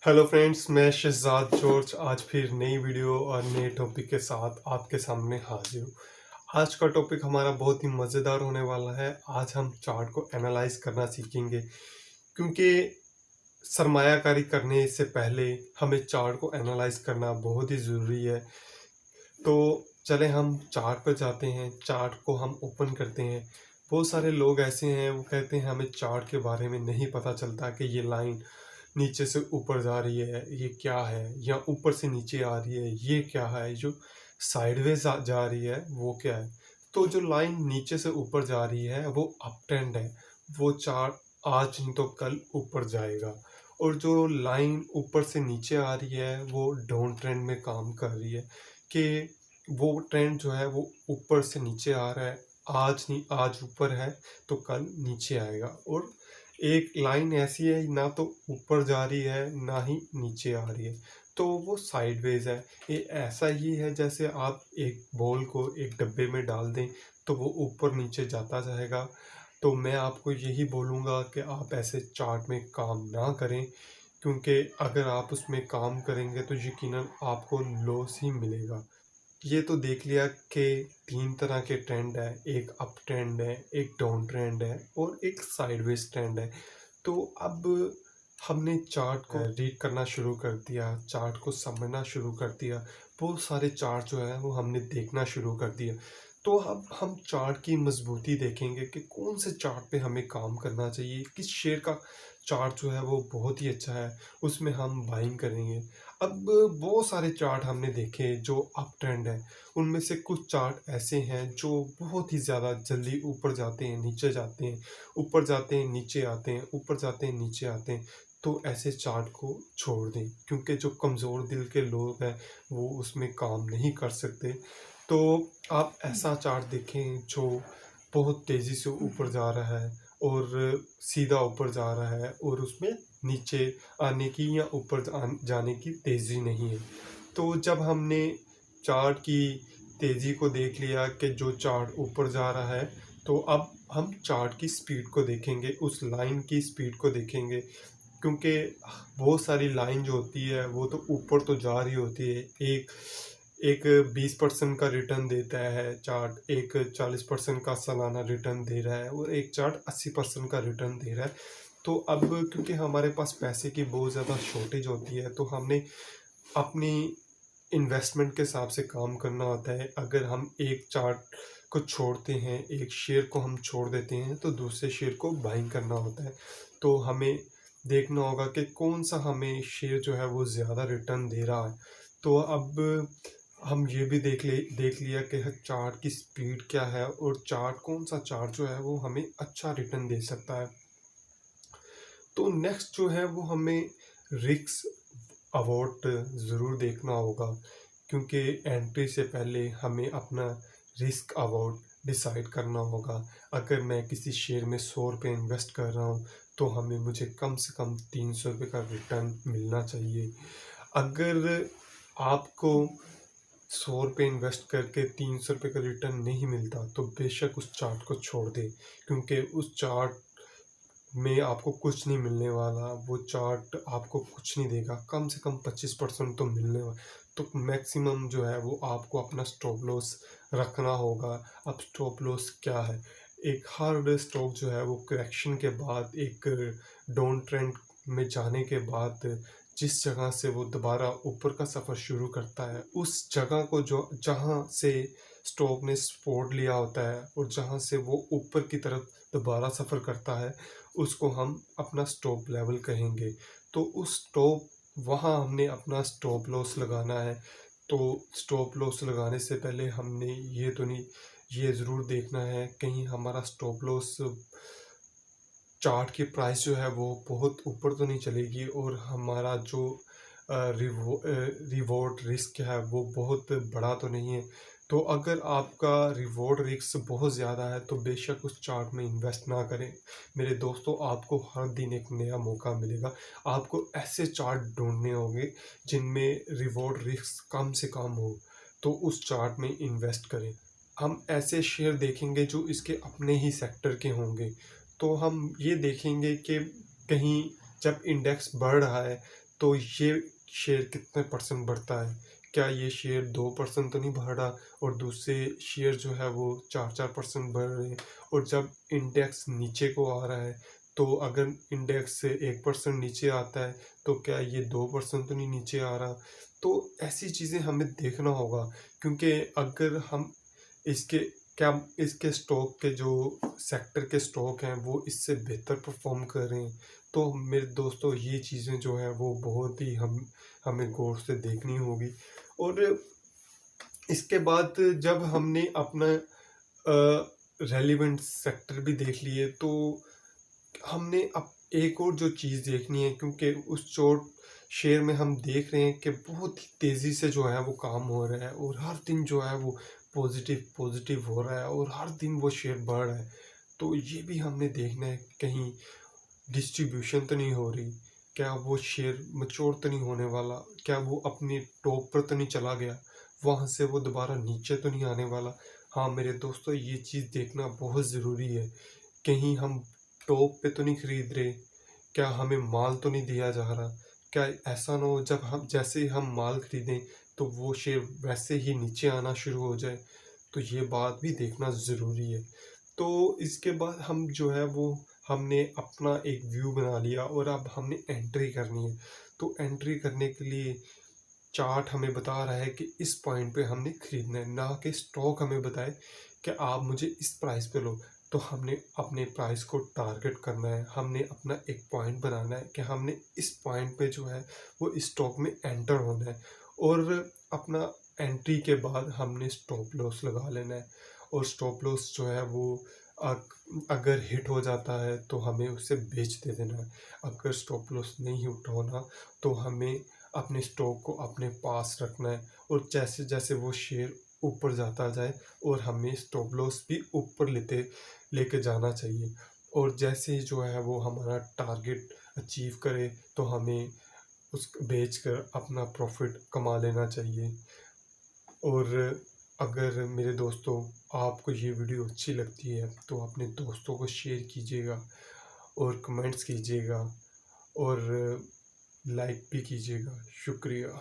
Hello friends, मैं Shahzad George आज फिर नई वीडियो और नए टॉपिक के साथ आपके सामने हाजिर हूँ। आज का टॉपिक हमारा बहुत ही मज़ेदार होने वाला है। आज हम चार्ट को एनालाइज करना सीखेंगे, क्योंकि सरमायाकारी करने से पहले हमें चार्ट को एनालाइज करना बहुत ही ज़रूरी है। तो चले हम चार्ट पर जाते हैं, चार्ट को हम ओपन करते हैं। बहुत सारे लोग ऐसे हैं, वो कहते हैं हमें चार्ट के बारे में नहीं पता चलता कि ये लाइन नीचे से ऊपर जा रही है, ये क्या है, या ऊपर से नीचे आ रही है, ये क्या है, जो साइडवेज जा रही है वो क्या है। तो जो लाइन नीचे से ऊपर जा रही है वो अप ट्रेंड है, वो चार्ट आज नहीं तो कल ऊपर जाएगा। और जो लाइन ऊपर से नीचे आ रही है वो डाउन ट्रेंड में काम कर रही है, कि वो ट्रेंड जो है वो ऊपर से नीचे आ रहा है। आज नहीं, आज ऊपर है तो कल नीचे आएगा। और एक लाइन ऐसी है, ना तो ऊपर जा रही है ना ही नीचे आ रही है, तो वो साइडवेज है। ये ऐसा ही है जैसे आप एक बॉल को एक डब्बे में डाल दें तो वो ऊपर नीचे जाता जाएगा। तो मैं आपको यही बोलूँगा कि आप ऐसे चार्ट में काम ना करें, क्योंकि अगर आप उसमें काम करेंगे तो यकीनन आपको लॉस ही मिलेगा। ये तो देख लिया कि 3 तरह के ट्रेंड है, एक अप ट्रेंड है, एक डाउन ट्रेंड है और एक साइडवेज ट्रेंड है। तो अब हमने चार्ट को रीड करना शुरू कर दिया, चार्ट को समझना शुरू कर दिया, बहुत सारे चार्ट जो है वो हमने देखना शुरू कर दिया। तो अब हम चार्ट की मजबूती देखेंगे कि कौन से चार्ट पे हमें काम करना चाहिए, किस शेयर का चार्ट जो है वो बहुत ही अच्छा है, उसमें हम बाइंग करेंगे। अब बहुत सारे चार्ट हमने देखे जो अप ट्रेंड है, उनमें से कुछ चार्ट ऐसे हैं जो बहुत ही ज़्यादा जल्दी ऊपर जाते हैं, नीचे जाते हैं, ऊपर जाते हैं, नीचे आते हैं, ऊपर जाते हैं, नीचे आते हैं। तो ऐसे चार्ट को छोड़ दें, क्योंकि जो कमज़ोर दिल के लोग हैं वो उसमें काम नहीं कर सकते। तो आप ऐसा चार्ट देखें जो बहुत तेज़ी से ऊपर जा रहा है और सीधा ऊपर जा रहा है, और उसमें नीचे आने की या ऊपर जाने की तेज़ी नहीं है। तो जब हमने चार्ट की तेज़ी को देख लिया कि जो चार्ट ऊपर जा रहा है, तो अब हम चार्ट की स्पीड को देखेंगे, उस लाइन की स्पीड को देखेंगे। क्योंकि बहुत सारी लाइन जो होती है वो तो ऊपर तो जा रही होती है। एक एक 20% का रिटर्न देता है चार्ट, एक 40% का सालाना रिटर्न दे रहा है और एक चार्ट 80% का रिटर्न दे रहा है। तो अब क्योंकि हमारे पास पैसे की बहुत ज़्यादा शॉर्टेज होती है, तो हमने अपनी इन्वेस्टमेंट के हिसाब से काम करना होता है। अगर हम एक चार्ट को छोड़ते हैं, एक शेयर को हम छोड़ देते हैं, तो दूसरे शेयर को बाइंग करना होता है। तो हमें देखना होगा कि कौन सा हमें शेयर जो है वो ज़्यादा रिटर्न दे रहा है। तो अब हम ये भी देख लिया कि चार्ट की स्पीड क्या है और चार्ट कौन सा चार्ट जो है वो हमें अच्छा रिटर्न दे सकता है। तो नेक्स्ट जो है वो हमें रिस्क अवॉइड ज़रूर देखना होगा, क्योंकि एंट्री से पहले हमें अपना रिस्क अवॉइड डिसाइड करना होगा। अगर मैं किसी शेयर में 100 रुपये इन्वेस्ट कर रहा हूँ, तो हमें मुझे कम से कम 300 रुपये का रिटर्न मिलना चाहिए। अगर आपको 100 रुपये इन्वेस्ट करके 300 रुपये का रिटर्न नहीं मिलता, तो बेशक उस चार्ट को छोड़ दें, क्योंकि उस चार्ट में आपको कुछ नहीं मिलने वाला, वो चार्ट आपको कुछ नहीं देगा। कम से कम 25% तो मिलने वाला। तो मैक्सिमम जो है वो आपको अपना स्टॉप लॉस रखना होगा। अब स्टॉप लॉस क्या है? एक हार्ड स्टॉक जो है वो करेक्शन के बाद, एक डाउन ट्रेंड में जाने के बाद, जिस जगह से वो दोबारा ऊपर का सफ़र शुरू करता है, उस जगह को जो जहाँ से स्टॉक ने सपोर्ट लिया होता है और जहाँ से वो ऊपर की तरफ दोबारा सफ़र करता है, उसको हम अपना स्टॉप लेवल कहेंगे। तो उस स्टॉप वहाँ हमने अपना स्टॉप लॉस लगाना है। तो स्टॉप लॉस लगाने से पहले हमने ये ज़रूर देखना है कहीं हमारा स्टॉप लॉस चार्ट की प्राइस जो है वो बहुत ऊपर तो नहीं चलेगी और हमारा जो रिवॉर्ड रिस्क है वो बहुत बड़ा तो नहीं है। तो अगर आपका रिवॉर्ड रिस्क बहुत ज़्यादा है तो बेशक उस चार्ट में इन्वेस्ट ना करें। मेरे दोस्तों, आपको हर दिन एक नया मौका मिलेगा। आपको ऐसे चार्ट ढूंढने होंगे जिनमें रिवॉर्ड रिस्क कम से कम हो, तो उस चार्ट में इन्वेस्ट करें। हम ऐसे शेयर देखेंगे जो इसके अपने ही सेक्टर के होंगे। तो हम ये देखेंगे कि कहीं जब इंडेक्स बढ़ रहा है तो ये शेयर कितने परसेंट बढ़ता है, क्या ये शेयर 2% तो नहीं बढ़ रहा और दूसरे शेयर जो है वो 4-4% बढ़ रहे हैं। और जब इंडेक्स नीचे को आ रहा है, तो अगर इंडेक्स से 1% नीचे आता है तो क्या ये 2% तो नहीं नीचे आ रहा। तो ऐसी चीज़ें हमें देखना होगा, क्योंकि अगर हम इसके क्या इसके स्टॉक के जो सेक्टर के स्टॉक हैं वो इससे बेहतर परफॉर्म कर रहे हैं, तो मेरे दोस्तों ये चीज़ें जो हैं वो बहुत ही हमें गौर से देखनी होगी। और इसके बाद जब हमने अपना रेलिवेंट सेक्टर भी देख लिए, तो हमने अब एक और जो चीज़ देखनी है, क्योंकि उस शॉर्ट शेयर में हम देख रहे हैं कि बहुत ही तेज़ी से जो है वो काम हो रहा है और हर दिन जो है वो पॉजिटिव पॉजिटिव हो रहा है और हर दिन वो शेयर बढ़ रहा है। तो ये भी हमने देखना है, कहीं डिस्ट्रीब्यूशन तो नहीं हो रही, क्या वो शेयर मैच्योर तो नहीं होने वाला, क्या वो अपने टॉप पर तो नहीं चला गया, वहाँ से वो दोबारा नीचे तो नहीं आने वाला। हाँ मेरे दोस्तों, ये चीज़ देखना बहुत ज़रूरी है, कहीं हम टॉप पे तो नहीं खरीद रहे, क्या हमें माल तो नहीं दिया जा रहा, क्या ऐसा ना हो जब हम जैसे ही हम माल खरीदें तो वो शेयर वैसे ही नीचे आना शुरू हो जाए। तो ये बात भी देखना ज़रूरी है। तो इसके बाद हम जो है वो हमने अपना एक व्यू बना लिया और अब हमने एंट्री करनी है। तो एंट्री करने के लिए चार्ट हमें बता रहा है कि इस पॉइंट पे हमने खरीदना है, ना कि स्टॉक हमें बताए कि आप मुझे इस प्राइस पे लो। तो हमने अपने प्राइस को टारगेट करना है, हमने अपना एक पॉइंट बनाना है कि हमने इस पॉइंट पे जो है वो इस स्टॉक में एंटर होना है। और अपना एंट्री के बाद हमने स्टॉप लॉस लगा लेना है। और स्टॉप लॉस जो है वो अगर हिट हो जाता है तो हमें उसे बेच दे देना है। अगर स्टॉप लॉस नहीं हिट होना तो हमें अपने स्टॉक को अपने पास रखना है और जैसे जैसे वो शेयर ऊपर जाता जाए और हमें स्टॉप लॉस भी ऊपर लेके जाना चाहिए। और जैसे ही जो है वो हमारा टारगेट अचीव करे तो हमें उस बेचकर अपना प्रॉफिट कमा लेना चाहिए। और अगर मेरे दोस्तों आपको ये वीडियो अच्छी लगती है तो अपने दोस्तों को शेयर कीजिएगा और कमेंट्स कीजिएगा और लाइक भी कीजिएगा। शुक्रिया।